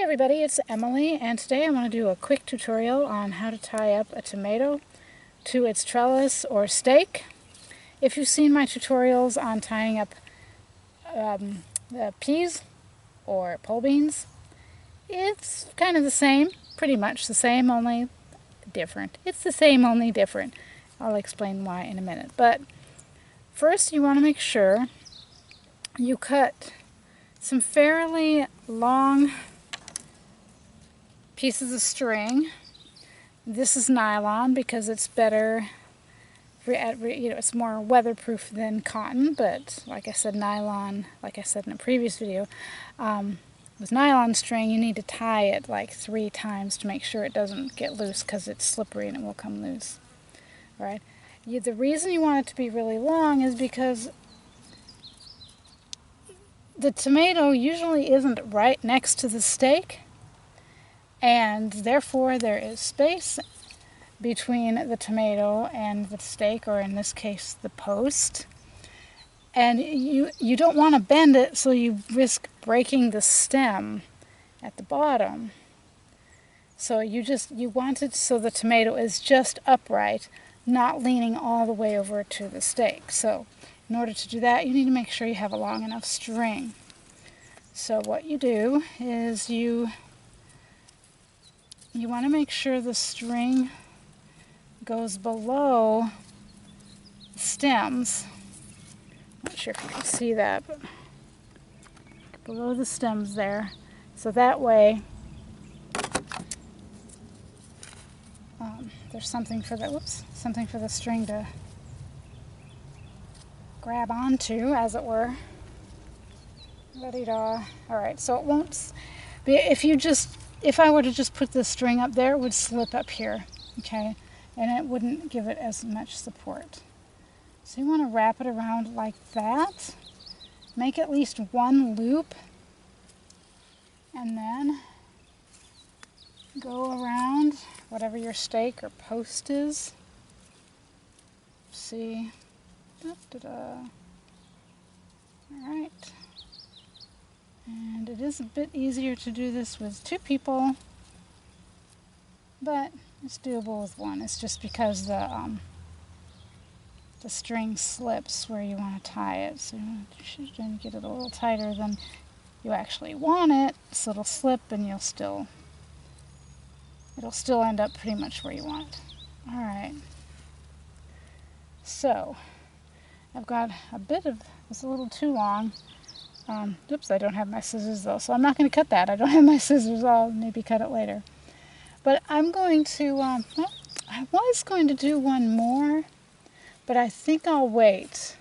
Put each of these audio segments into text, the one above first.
Hey everybody, it's Emily, and today I'm going to do a quick tutorial on how to tie up a tomato to its trellis or stake. If you've seen my tutorials on tying up the peas or pole beans, it's kind of the same, pretty much the same, only different. It's the same, only different. I'll explain why in a minute. But first you want to make sure you cut some fairly long pieces of string. This is nylon because it's better, it's more weatherproof than cotton, but like I said, nylon, like I said in a previous video, with nylon string you need to tie it like 3 times to make sure it doesn't get loose because it's slippery and it will come loose. All right. The reason you want it to be really long is because the tomato usually isn't right next to the stake, and therefore there is space between the tomato and the stake, or in this case the post, and you don't want to bend it so you risk breaking the stem at the bottom. So you want it so the tomato is just upright, not leaning all the way over to the stake. So in order to do that, you need to make sure you have a long enough string. So what you do is you want to make sure the string goes below the stems. Not sure if you can see that, but below the stems there. So that way there's something for the string to grab onto, as it were. All right, so it won't be, if I were to just put the string up there, it would slip up here, okay? And it wouldn't give it as much support. So you want to wrap it around like that. Make at least one loop. And then go around whatever your stake or post is. See? All right. And it is a bit easier to do this with 2 people, but it's doable with 1. It's just because the string slips where you want to tie it, so you should get it a little tighter than you actually want it, so it'll slip and it'll still end up pretty much where you want it. All right. So I've got a bit of, it's a little too long. Oops, I don't have my scissors though, so I'm not going to cut that. I don't have my scissors. I'll maybe cut it later. But I'm going to, I was going to do one more, but I think I'll wait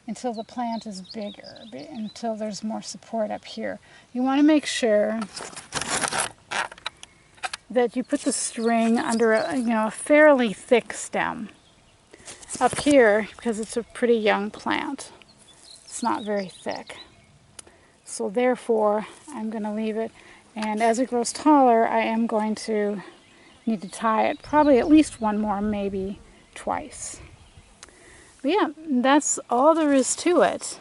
until the plant is bigger, until there's more support up here. You want to make sure that you put the string under a fairly thick stem. Up here, because it's a pretty young plant, it's not very thick. So therefore, I'm going to leave it. And as it grows taller, I am going to need to tie it probably at least one more, maybe twice. But yeah, that's all there is to it.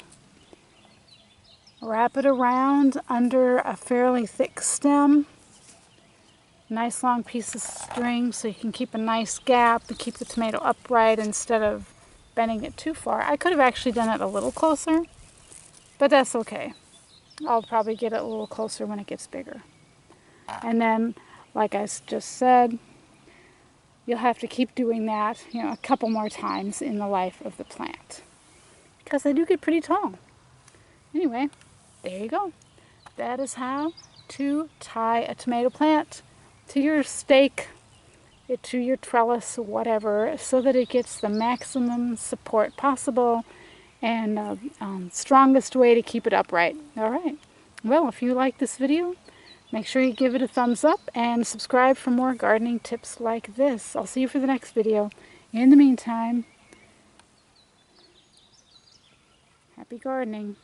Wrap it around under a fairly thick stem. Nice long piece of string so you can keep a nice gap and keep the tomato upright instead of bending it too far. I could have actually done it a little closer, but that's okay. I'll probably get it a little closer when it gets bigger. And then, like I just said, you'll have to keep doing that, a couple more times in the life of the plant, because they do get pretty tall. Anyway, there you go. That is how to tie a tomato plant to your stake, to your trellis, whatever, so that it gets the maximum support possible and strongest way to keep it upright. All right. Well, if you like this video, make sure you give it a thumbs up and subscribe for more gardening tips like this. I'll see you for the next video. In the meantime, happy gardening.